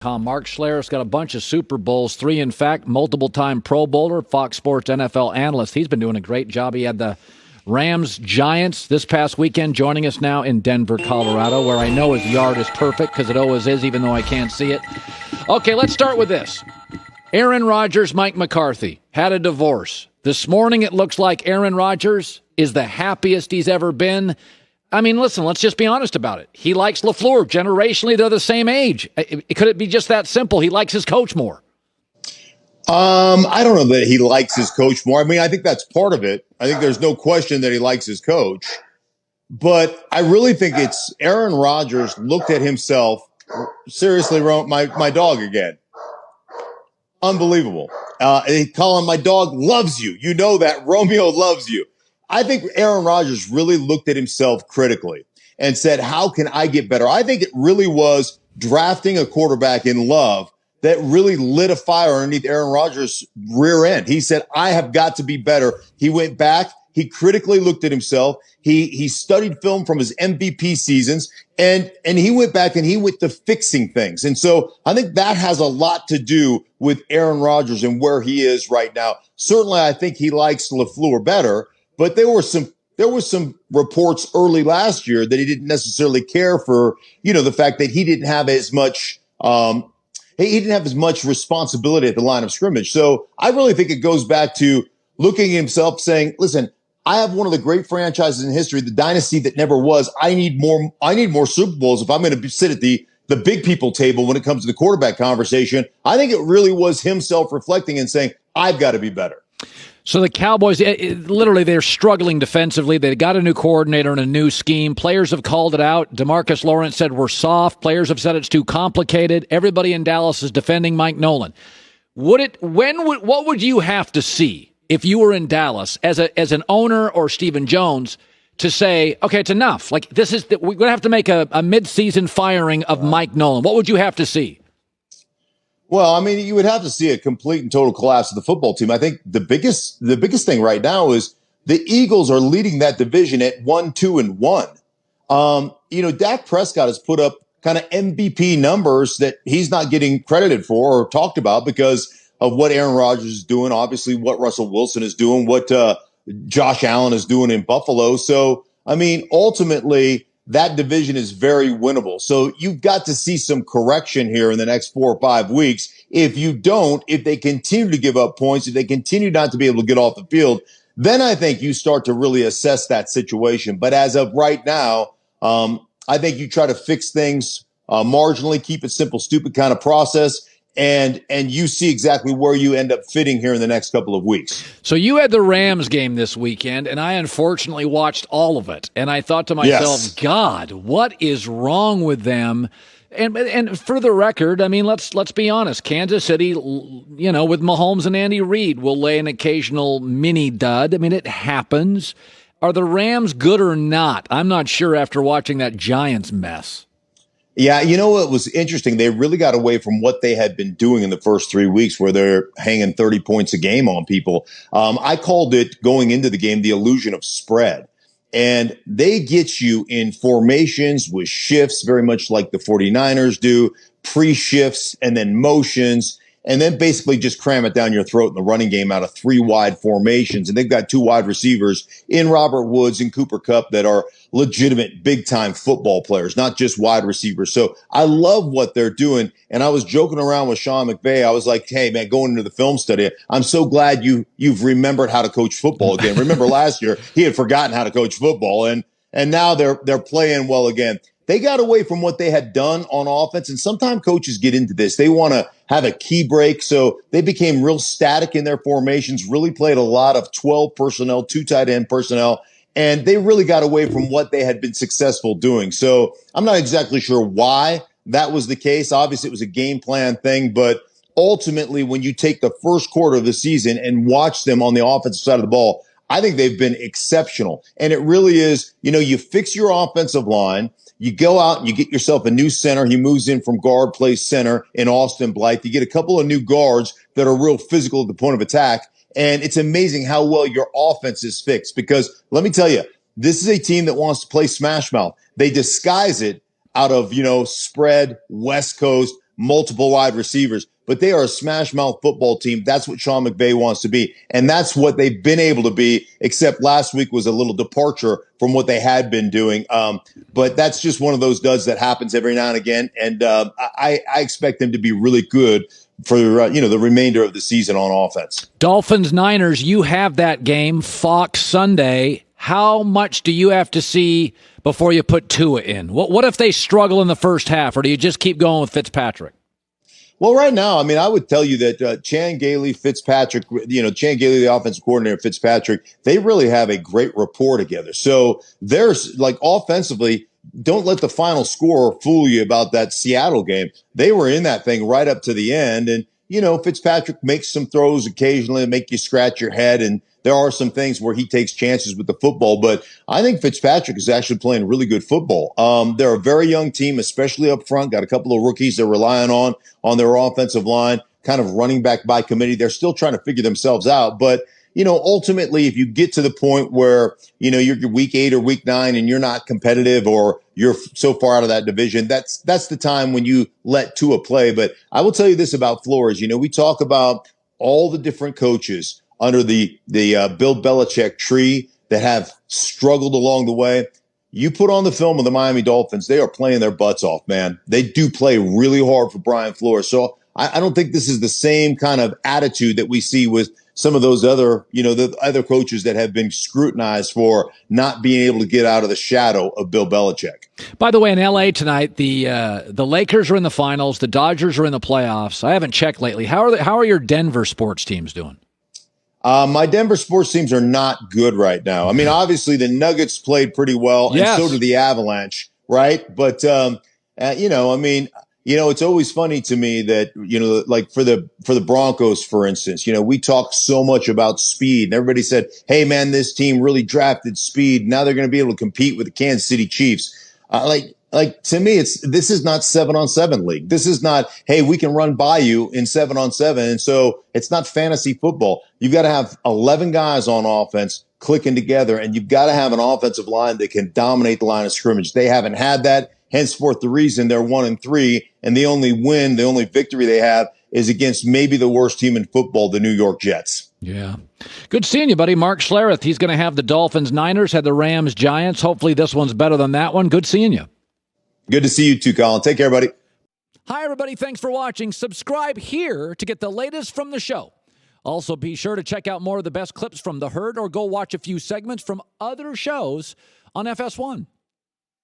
Mark Schlereth's got a bunch of Super Bowls, 3 in fact, multiple-time Pro Bowler, Fox Sports NFL analyst. He's been doing a great job. He had the Rams-Giants this past weekend, joining us now in Denver, Colorado, where I know his yard is perfect because it always is, even though I can't see it. Okay, let's start with this. Aaron Rodgers, Mike McCarthy had a divorce. This morning it looks like Aaron Rodgers is the happiest he's ever been. I mean, listen, let's just be honest about it. He likes LaFleur. Generationally, they're the same age. Could it be just that simple? He likes his coach more. I don't know that he likes his coach more. I mean, I think that's part of it. I think there's no question that he likes his coach. But I really think it's Aaron Rodgers looked at himself. Seriously, my dog again. Unbelievable. Colin, my dog loves you. You know that. Romeo loves you. I think Aaron Rodgers really looked at himself critically and said, how can I get better? I think it really was drafting a quarterback in Love that really lit a fire underneath Aaron Rodgers' rear end. He said, I have got to be better. He went back. He critically looked at himself. He studied film from his MVP seasons, and he went back and he went to fixing things. And so I think that has a lot to do with Aaron Rodgers and where he is right now. Certainly, I think he likes LaFleur better. But there were some reports early last year that he didn't necessarily care for, the fact that he didn't have as much responsibility at the line of scrimmage. So I really think it goes back to looking at himself saying, listen, I have one of the great franchises in history, the dynasty that never was. I need more Super Bowls if I'm going to sit at the big people table when it comes to the quarterback conversation. I think it really was him self-reflecting and saying, I've got to be better. So the Cowboys, literally, they're struggling defensively. They got a new coordinator and a new scheme. Players have called it out. DeMarcus Lawrence said we're soft. Players have said it's too complicated. Everybody in Dallas is defending Mike Nolan. What would you have to see if you were in Dallas as an owner or Stephen Jones to say, okay, it's enough? Like we're going to have to make a mid-season firing of Mike Nolan. What would you have to see? Well, I mean, you would have to see a complete and total collapse of the football team. I think the biggest thing right now is the Eagles are leading that division at 1-2-1. Dak Prescott has put up kind of MVP numbers that he's not getting credited for or talked about because of what Aaron Rodgers is doing, obviously what Russell Wilson is doing, what Josh Allen is doing in Buffalo. So, I mean, ultimately, that division is very winnable. So you've got to see some correction here in the next 4 or 5 weeks. If they continue to give up points, if they continue not to be able to get off the field, then I think you start to really assess that situation. But as of right now, I think you try to fix things marginally, keep it simple, stupid kind of process. And you see exactly where you end up fitting here in the next couple of weeks. So you had the Rams game this weekend, and I unfortunately watched all of it. And I thought to myself, yes. God, what is wrong with them? And for the record, I mean, let's be honest. Kansas City, with Mahomes and Andy Reid, will lay an occasional mini dud. I mean, it happens. Are the Rams good or not? I'm not sure after watching that Giants mess. Yeah, what was interesting? They really got away from what they had been doing in the first 3 weeks where they're hanging 30 points a game on people. I called it, going into the game, the illusion of spread. And they get you in formations with shifts, very much like the 49ers do, pre-shifts and then motions, and then basically just cram it down your throat in the running game out of 3 wide formations. And they've got 2 wide receivers in Robert Woods and Cooper Kupp that are legitimate big-time football players, not just wide receivers. So I love what they're doing. And I was joking around with Sean McVay. I was like, hey, man, going into the film study, I'm so glad you've remembered how to coach football again. Remember last year, he had forgotten how to coach football, and now they're playing well again. They got away from what they had done on offense, and sometimes coaches get into this. They want to have a key break, so they became real static in their formations, really played a lot of 12 personnel, 2 tight end personnel, and they really got away from what they had been successful doing. So I'm not exactly sure why that was the case. Obviously, it was a game plan thing, but ultimately, when you take the first quarter of the season and watch them on the offensive side of the ball, I think they've been exceptional. And it really is, you fix your offensive line. You go out and you get yourself a new center. He moves in from guard, plays center in Austin Blythe. You get a couple of new guards that are real physical at the point of attack. And it's amazing how well your offense is fixed, because let me tell you, this is a team that wants to play smash mouth. They disguise it out of, spread, West Coast, multiple wide receivers, but they are a smash mouth football team. That's what Sean McVay wants to be. And that's what they've been able to be, except last week was a little departure from what they had been doing. But that's just one of those duds that happens every now and again. And I expect them to be really good for the remainder of the season on offense. Dolphins, Niners, you have that game, Fox Sunday. How much do you have to see before you put Tua in? What if they struggle in the first half, or do you just keep going with Fitzpatrick? Well, right now, I mean, I would tell you that Chan Gailey, Fitzpatrick, Chan Gailey, the offensive coordinator, Fitzpatrick, they really have a great rapport together. So there's like offensively, don't let the final score fool you about that Seattle game. They were in that thing right up to the end. And, Fitzpatrick makes some throws occasionally that make you scratch your head. And there are some things where he takes chances with the football. But I think Fitzpatrick is actually playing really good football. They're a very young team, especially up front. Got a couple of rookies they're relying on their offensive line, kind of running back by committee. They're still trying to figure themselves out. But ultimately, if you get to the point where, you're week 8 or week 9 and you're not competitive or you're so far out of that division, that's the time when you let Tua play. But I will tell you this about Flores. We talk about all the different coaches under the Bill Belichick tree that have struggled along the way. You put on the film of the Miami Dolphins, they are playing their butts off, man. They do play really hard for Brian Flores. So I don't think this is the same kind of attitude that we see with some of those other, the other coaches that have been scrutinized for not being able to get out of the shadow of Bill Belichick. By the way, in L.A. tonight, the Lakers are in the finals. The Dodgers are in the playoffs. I haven't checked lately. How are your Denver sports teams doing? My Denver sports teams are not good right now. I mean, obviously the Nuggets played pretty well, and so did the Avalanche, right? But it's always funny to me that like for the Broncos, for instance, we talk so much about speed, and everybody said, "Hey, man, this team really drafted speed. Now they're going to be able to compete with the Kansas City Chiefs." Like to me, this is not 7-on-7 league. This is not, hey, we can run by you in 7-on-7. And so it's not fantasy football. You've got to have 11 guys on offense clicking together, and you've got to have an offensive line that can dominate the line of scrimmage. They haven't had that. Henceforth, the reason they're 1-3, and the only victory they have is against maybe the worst team in football, the New York Jets. Yeah. Good seeing you, buddy. Mark Schlereth. He's going to have the Dolphins, Niners, had the Rams, Giants. Hopefully this one's better than that one. Good seeing you. Good to see you too, Colin. Take care, buddy. Hi, everybody. Thanks for watching. Subscribe here to get the latest from the show. Also, be sure to check out more of the best clips from The Herd or go watch a few segments from other shows on FS1.